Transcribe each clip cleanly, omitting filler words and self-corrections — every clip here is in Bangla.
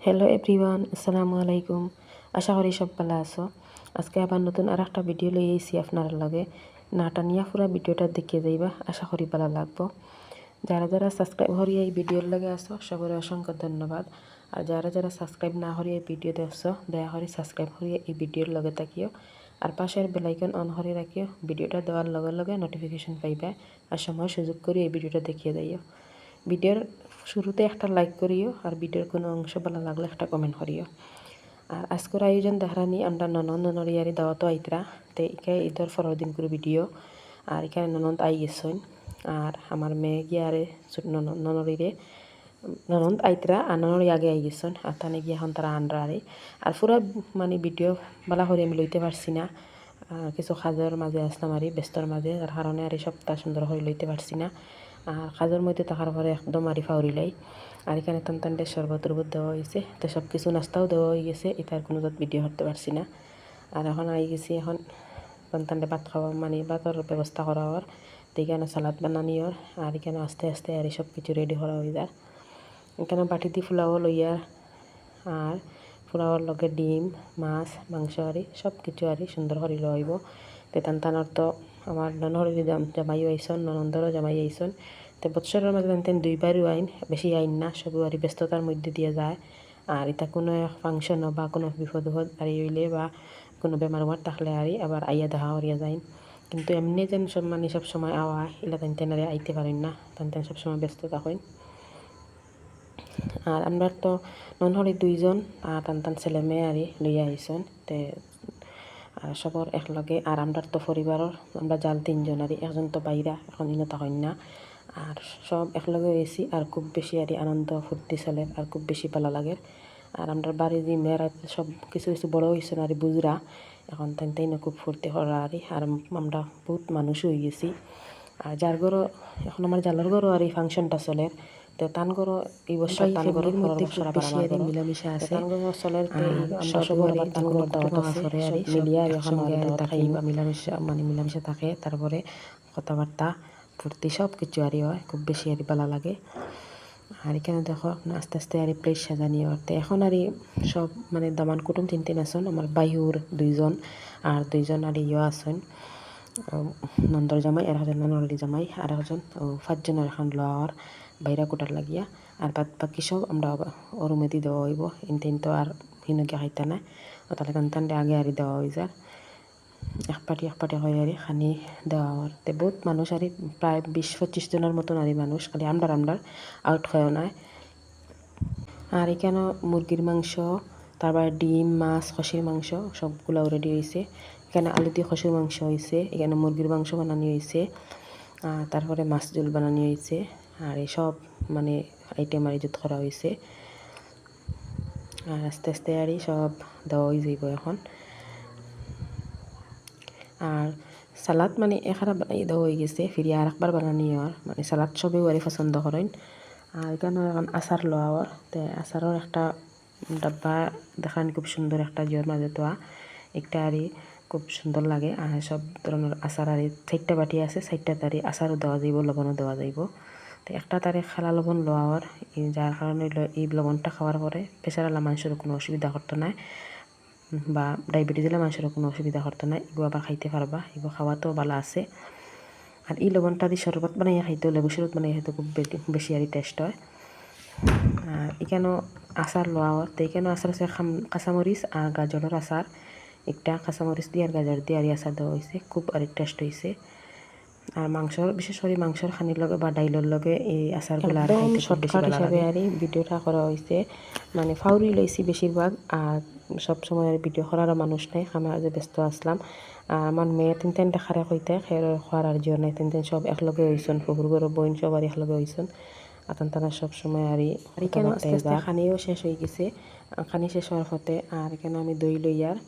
হ্যালো এভরিওয়ান, আসসালামু আলাইকুম। আশা করি সব ভালো আছো। আজকে আবার নতুন আর একটা ভিডিও লই আইছি আপনার লগে। নাটা নিয়া পুরা ভিডিওটা দেখিয়ে যাইবা, আশা করি ভালো লাগবো। যারা যারা সাবস্ক্রাইব করিয়ে এই ভিডিওর লগে আসো সবার অসংখ্য ধন্যবাদ। আর যারা যারা সাবস্ক্রাইব না করিয়ে এই ভিডিও দেখছো দয়া করে সাবস্ক্রাইব করিয়ে এই ভিডিওর লগে থাকিও। আর পাশের বেলাইকন অন করে রাখিও, ভিডিওটা দেওয়ার লগে লগে নোটিফিকেশন পাইবা। আর সময় সুযোগ করে এই ভিডিওটা দেখিয়ে যাইও। ভিডিওর শুরুতে একটা লাইক করিও, আর ভিডিওর কোনো অংশ ভালো লাগলে একটা কমেন্ট করিও। আর আজকের আয়োজন দেখানি আমরা ননদ ননরিয়ারি দাওয়াতো আইতরা তে ইকে ঈদের পরের দিন করে ভিডিও। আর এখানে ননদ আই গেছেন, আর আমার মেয়ে গিয়ে আরে ননরিরে ননদ আইতরা আর ননরি আগে আই গেছেন, আর তানে গিয়ে এখন তারা আনরা আরে। আর পুরা মানে ভিডিও বালা করে আমি লইতে পারছি না, কিছু কাজের মাঝে আসলাম আর ব্যস্তর মাঝে, যার কারণে আর এই সপ্তাহ সুন্দর করে লইতে পারছি না। আর কাজের মধ্যে থাকার পরে একদম আরি ফাউরিলাই। আর এখানে টানটানটে শরবত টরবত দেওয়া হয়েছে, তো সব কিছু নাস্তাও দেওয়া হয়ে গেছে, এটার কোনো ভিডিও করতে পারছি না। আর এখন আই গেছি, এখন টানটানটে ভাত খাওয়া মানে ভাতের ব্যবস্থা করা হওয়ার, তো এখানে সালাদ বানানি ওর। আর এখানে আস্তে আস্তে আর সব কিছু রেডি করা হয়ে যায়। এখানে বাটি দিয়ে ফুলাও লইয়া, আর ফুলাওয়ার লগে ডিম মাছ মাংস আরি সব কিছু আরি সুন্দর করে লইব। তো টানটানোর তো আমার ননহরি জামাই আইসন, ননন্দরও জামাই আইসন। তো বৎসরের মাঝে টানতেন দুইবারও আইন, বেশি আইন না, সবও আর ব্যস্ততার মধ্যে দিয়ে যায়। আর এটা কোনো ফাংশন বা কোনো বিপদ আর হইলে বা কোনো বেমার উমার থাকলে আর আবার আইয়া দেখা করিয়া যায়। কিন্তু এমনি যেন সব মানে সব সময় আওয়া এলা টানতেন আর আইতে পারেন না, টানতেন সবসময় ব্যস্ত থাকেন। আর আমরা তো ননহরি দুইজন আর টান ছেলে মেয়ে আরি লইয়া আইসন তে। আর সবর একলগে, আর আমরা তো পরিবারের আমরা জাল তিনজন আর একজন তো বাইরা এখন ইনো তখন না। আর সব একলগে হয়েছি, আর খুব বেশি আর আনন্দ ফুর্তি চলে, আর খুব বেশি ভালো লাগে। আর আমরা বাড়ির যে মেয়েরা সব কিছু কিছু বড় হয়েছেন আর বুঝরা, এখন তাই না খুব ফুর্তি করা আর আমরা বহুত মানুষ হয়ে গেছি। আর যার ঘরও এখন আমার জালার ঘরও আর এই ফাংশনটা চলে, তো তান ঘরও এই বছর তান ঘরের মধ্যে খুব বেশি আর মিলামিশা আছে। তান ঘর চলে আমরা সবার তান ঘর দাওয়াত আছে, সব মিলিয়ে আর এখন আর থাকি বা মিলামিশা মানে মিলামিশা থাকে। তারপরে কথাবার্তা ফুর্তি সব কিছু আরই হয়, খুব বেশি আর ভালো লাগে। আর এখানে দেখো আস্তে আস্তে আর প্লেট সাজানি হতে এখন আর সব মানে দামান কুটুম তিনটিন আসন, আমার বাইহুর দুইজন আর দুইজন আর ইয়ে আসন নন্দর জামাই, আর একজন ননরি জামাই, আর একজন 5 জনের এখন লওয়ার বাইরা কোটার লাগিয়া। আর বাকি সব আমরা ওরুমেদি দেওয়া হইব, ইনতেন তো আর হিনকে খাইতে না, তাহলে টানটানটে আগে আর দেওয়া হয়ে যায়। এক পাটি হয়ে আর খানি দেওয়া হওয়ার তে বহুত মানুষ আর প্রায় 20-25 জনের মতন আর মানুষ, খালি আমরার আউট খাওয়া নাই। আর এখানে মুরগির মাংস, তারপরে ডিম মাছ খসির মাংস সবগুলো রেডি হয়েছে। এখানে আলু দিয়ে খসির মাংস হয়েছে, এখানে মুরগির মাংস বানানো হয়েছে, তারপরে মাছ ঝোল বানানো হয়েছে। আর সব মানে আইটেম আর যুত করা হয়েছে। আর আস্তে আস্তে আর সব দেওয়া হয়ে যাইব এখন। আর সালাদ মানে এখানে বানাই দেওয়া হয়ে গেছে, ফিরিয়ে আর একবার বানানি আর মানে সালাদ সবেও আর পছন্দ করেন। আর এখানে এখন আচার লওয়ার, তো আচারের একটা ডাব্বা দেখান খুব সুন্দর একটা জিওর মাঝে তোয়া একটা আরই খুব সুন্দর লাগে। আর সব ধরনের আচার আর 4টা বাটি আছে, 4টা তারি আচারও দেওয়া যাইব, লবণও দেওয়া যাইব। তো একটা তারে খালা লবণ লওয়ার, যার কারণে এই লবণটা খাওয়ার পরে প্রেশারওয়ালা মানুষের কোনো অসুবিধা করতো না, বা ডায়াবেটিস হলে মানুষের কোনো অসুবিধা করতো না, এগুলো আবার খাইতে পারবা, এগুলো খাওয়াতেও ভালো আছে। আর এই লবণটা দিয়ে শরবত বানাইয়া খাইতেও, লেবু শরবত বানাইয়া খাইতে খুব বেশি আর টেস্ট হয়। আর এখানেও আচার লওয়া হয়, তো এখানেও আচার আছে কাঁচামরিচ আর গাজরের আচার, একটা কাঁচামরিচ দিয়ে আর গাজর দিয়ে আর আচার দেওয়া হয়েছে, খুব আর টেস্ট হয়েছে। আর মাংসর বিশেষ করে মাংসর খানির লগে বা ডাইলের লগে এই আচারগুলো আর খাইতে শর্টকাট হিসাবে আর ভিডিওটা করা হয়েছে। মানে ফাউরি লইছি বেশিরভাগ, আর সব সময় আর ভিডিও করারও মানুষ নাই, আমার যে ব্যস্ত আসলাম। আর আমার মেয়ে তিনটেন দেখারে কইতে খের খোয়ার আর জিও নাই, তিনটেন সব একলগে হইসন, ফুকুর গরু বইন সব আর একলগে হইসন। আতান তারা সব সময় আর এখানে আস্তে আস্তে খানিও শেষ হয়ে গেছে, খানি শেষ হওয়ার পথে। আর এখানে আমি দই লইয়ার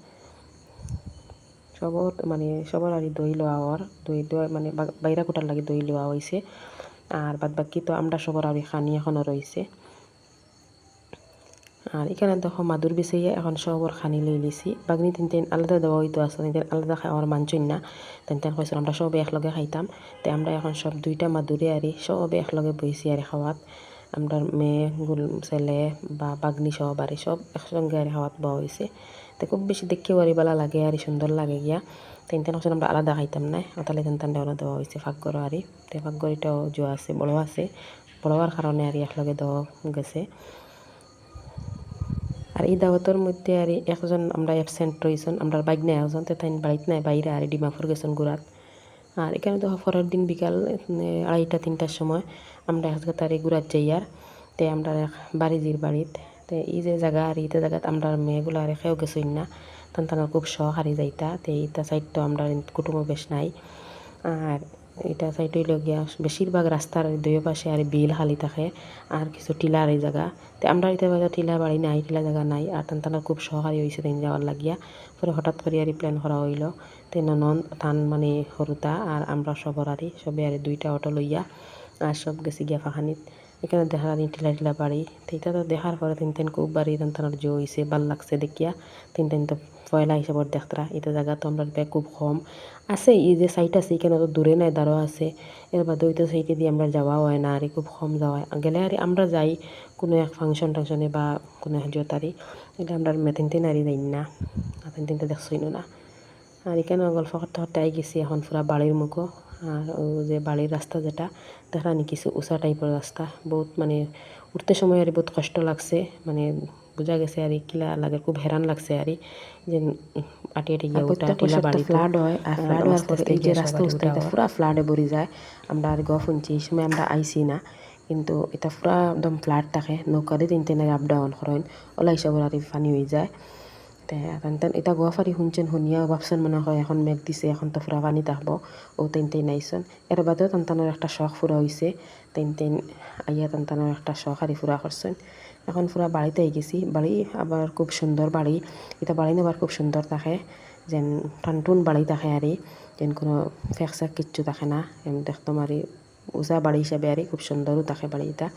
সবর মানে সবার আর দই লওয়া হওয়ার, দই মানে বাইরা কোটার লাগে দই লওয়া হয়েছে। আর বাদ বাকি তো আমরা সবার আর খানি এখনও রয়েছে। আর এখানে দেখো মাদুর বিছাইয়া এখন সবর খানি লই লিছি, বাগনি তিনটেন আলাদা দেওয়া হইতো আছে, তিনটেন আলাদা খাওয়ার মানছই না, তিনটেন কইছিল আমরা সবে একলগে খাইতাম। তো আমরা এখন সব 2টা মাদুরে আর সবে একলগে বইছি আর খাওয়াত। আমরা মেয়ে ছেলে বা বাগনি সহ বাড়ি সব একসঙ্গে আর খাওয়াত বওয়া হয়েছে। তো খুব বেশি দেখতেও আর ভালো লাগে আর সুন্দর লাগে গিয়া। তো ইনতেন আমরা আলাদা খাইতাম না, অতালে তেন দেওয়া দেওয়া হয়েছে ফাঁকঘর আরই। তো ফাঁকঘরিটাও জোয়া আছে, বড় আছে, বড় হওয়ার কারণে আর একলগে দেওয়া গেছে। আর এই দাওয়াতের মধ্যে আর একজন আমরা অ্যাবসেন্ট রয়েছেন, আমরা বাইক নেই একজন, তো তাই বাড়িতে নাই বাইরে আর ডিমাপুর গেছেন ঘুরাত। আর এখানে তো পরের দিন বিকাল 2:30-3টার সময় আমরা এক জায়গা তার ঘুরাত যাই। আর তে আমরা বাড়িজির বাড়িত তো এই যে জায়গা আর এইটা জায়গাত আমরা মেয়েগুলো আর খেয়েও গেছই না, তার খুব শখ হারি যাইতা। তো এইটা সাইড তো আমরা কুটুম্ব বেশ নাই। আর এটা সাইড হইল গিয়া বেশিরভাগ রাস্তার দুই পাশে আর বিল খালি থাকে আর কিছু টিলার এই জায়গা। তো আমরা এটা টিলা বাড়ি নাই, টিলা জায়গা নাই। আর তার খুব সহায় হয়েছে তাই যাওয়ার লাগিয়া। পরে হঠাৎ করে আর প্ল্যান করা হইল। তো নন তান মানে সরুতা আর আমরা সবর আরি সবে আর 2টা অটো লইয়া আর সব গেছি গিয়া ফাঁকানিত। এখানে দেখা টিলা টিলা বাড়ি। তো এটা তো দেখার পরে তিন খুব বাড়ি তার জো হয়েছে, ভাল লাগছে দেখিয়া। তিন তো পয়লা হিসাবত দেখতরা এটা জায়গা তো আমরা খুব কম আছে। এই যে সাইট আছে এখানে তো দূরে নাই, দাঁড়ো আছে। এর বাদে ওইটা সাইটে দিয়ে আমরা যাওয়া হয় না আর খুব কম যাওয়া হয়। গেলে আর আমরা যাই কোনো এক ফাংশন টাংশনে বা কোনো হাজতারি, এটা আমরা তিন আরি যাই না, তিনটা দেখছই না। আর এখানে গল্প করতে করতে আই গেছি এখন পুরা বাড়ির মুখো। আর ও যে বাড়ির রাস্তা যেটা দেখা নি কিছু উঁচা টাইপের রাস্তা, বহুত মানে উঠতে সময় আর বহুত কষ্ট লাগছে, মানে বোঝা গেছে আর কিলা লাগে, খুব হেরান লাগছে আর যে আটি আটি গিয়া উঠা টিলা বাড়ি ফ্লাড হয়। আর ফ্লাড হওয়ার পরে এই যে রাস্তা উঠতে পুরা ফ্লাডে ভরি যায়। আমরা আর শুনছি এই সময় আমরা আইছি না, কিন্তু এটা পুরা একদম ফ্লাড থাকে, নৌকা দিয়ে তিন আপ ডাউন করেন, ওলা হিসাবের আর পানি হয়ে যায়। এটা গোয়াফারি শুনছেন, শুনিয়া ভাবছেন মনে হয় এখন মেঘ দিছে এখন তো ফুরা পানি থাকবো। ও তিন আইসন এর বাদেও তান্তানোর একটা শখ ফুরা হয়েছে। তিন আইয়া তান্তানোর একটা শখ আরি ফুরা করছেন। এখন ফুরা বাড়িতে আই গেছি। বাড়ি আবার খুব সুন্দর বাড়ি, এটা বাড়ি নেবার খুব সুন্দর থাকে, যেন টানটুন বাড়ি থাকে আরই, যেন কোনো ফেক সেক কিচ্ছু থাকে না। দেখতাম আরই উঁচা বাড়ি হিসাবে আরই খুব সুন্দরও থাকে বাড়ি এটা।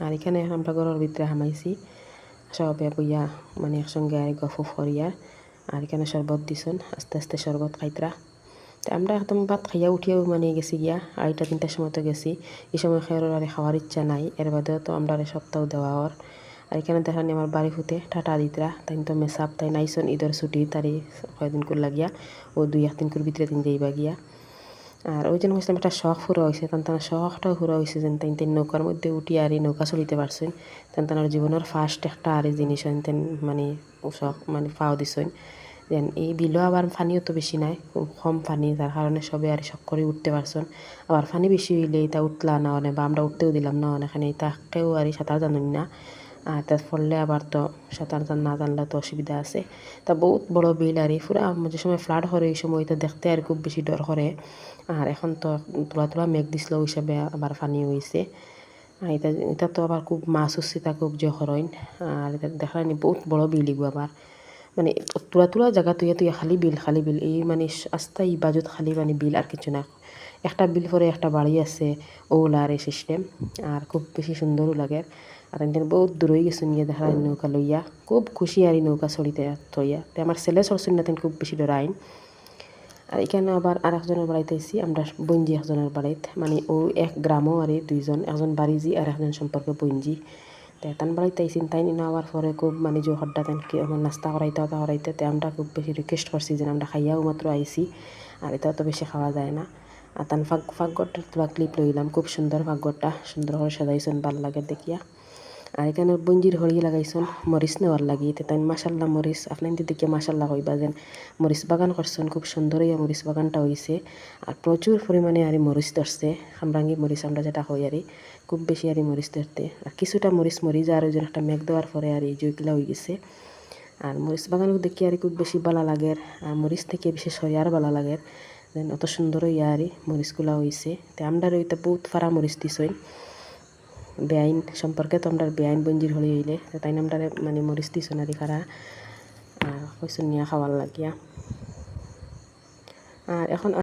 আর এখানে আমরা ঘরের ভিতরে হামাইছি সবে বইয়া, মানে একসঙ্গে আর গফু ফরিয়ার। আর এখানে শরবত দিছন, আস্তে আস্তে শরবত খাইতরা। তো আমরা একদম ভাত খাইয়া উঠিয়াও মানে গেছি গিয়া 2:30-3টার সময় তো গেছি। এই সময় খেয়ার আর খাওয়ার ইচ্ছা নাই, এর বাদেও তো আমরা সপ্তাহ দেওয়া হওয়ার। আর এখানে দেখা নি আমার বাড়ি ফুটে টাটা দিতরা, তাই তো মেসাপ তাই নাইছন ঈদের ছুটি তারি কয়েকদিন করে লাগিয়া ও 2-1 দিন করে ভিতরে দিন যাইবা গিয়া। আর ওই জন্য হয়েছিলাম একটা শখ ফুরা হয়েছে, তার শখটাও ফুরা হয়েছে যেন তিন নৌকার মধ্যে উঠি আর এই নৌকা চলিতে পারছেন। তার জীবনের ফার্স্ট একটা আর জিনিস তেন মানে শখ মানে পাও দিছেন। যেন এই বিলও আবার পানিও তো বেশি নাই, কম পানি, যার কারণে সবে আর শখ করে উঠতে পারছেন। আবার পানি বেশি হইলে এটা উঠলা না অনেক, বা আমরা উঠতেও দিলাম না অনেকখানে, তাকেও আর সাঁতার জানেন না। আর তার ফললে আবার তো সাঁতার না জানলে তো অসুবিধা আছে। তা বহুত বড় বিল আর পুরা যে সময় ফ্লাড করে এই সময় এটা দেখতে আর খুব বেশি ডর করে। আর এখন তো তোলা তোলা মেঘ দিছিল ওই হিসাবে আবার পানি হয়েছে। আর এটা তো আবার খুব মাছ উঠছে, তা খুব যে হরইন। আর এটা দেখানি বহুত বড় বিল এগু আবার, মানে তোলা তোলা জায়গা তুই খালি বিল এই মানে আস্তা এই বাজুত খালি মানে বিল আর কিছু না। একটা বিল পরে একটা বাড়ি আছে ওলা আর এই সিস্টেম। আর খুব বেশি সুন্দরও লাগে। আর একদিন বহুত দূর হয়ে গেছে নিয়ে দেখা নৌকা লইয়া, খুব খুশি আর নৌকা চড়িতে থইয়া। তো আমার ছেলে চড়ছেন না, খুব বেশি ডরাইন। আর এখানে আবার আর একজনের বাড়িতে আইছি আমরা, বঞ্জি একজনের বাড়িতে, মানে ও এক গ্রামও আর দুইজন, একজন বাড়িজি আর একজন সম্পর্কে বঞ্জি। তো তান বাড়িতে আইসিন তাই নিয়ে আবার পরে খুব মানে যে হড্ডা তানকে আমার নাস্তা করাইতে তো আমরা খুব বেশি রিকোয়েস্ট করছি যে আমরা খাইয়াও মাত্র আইসি, আর এটা তো বেশি খাওয়া যায় না। আর তান ফাঁকঘরটা তোলা ক্লিপ লইলাম, খুব সুন্দর ফাঁকঘরটা, সুন্দর করে সাজাইছেন, ভাল লাগে দেখিয়া। আর এখানে বঞ্জির হরি লাগাইছেন মরিচ নেওয়ার লাগি, তাই মাসাল্লাহ মরিচ আপনার দিকে মাসাল্লাহ হইবা যেন মরিচ বাগান করছেন, খুব সুন্দর এই মরিচ বাগানটা হয়েছে। আর প্রচুর পরিমাণে আর মরিচ ধরছে, খামরাঙ্গি মরিচ আমরা যেটা হই আর খুব বেশি আর মরিচ ধরতে। আর কিছুটা মরিচ মরি যায় আর ওই জন্য একটা মেঘ দেওয়ার পরে আর এই জয়গুলা হয়ে গেছে। আর মরিচ বাগানও দেখি আর খুব বেশি ভালো লাগে, আর মরিচ থেকে বিশেষ করে আর ভালো লাগে যেন অত সুন্দর ইয়া আর মরিচগুলা হয়েছে। তো আমরা ওইটা বহুত ফারা মরিচ দিছই বেআইন সম্পর্কে, তো আমরা বেআইন বঞ্জির হলে হইলে তাই আমরা মানে মরিচ দিছো নারী খারা কইসুন নিয়ে খাওয়ার লাগিয়া। আর এখন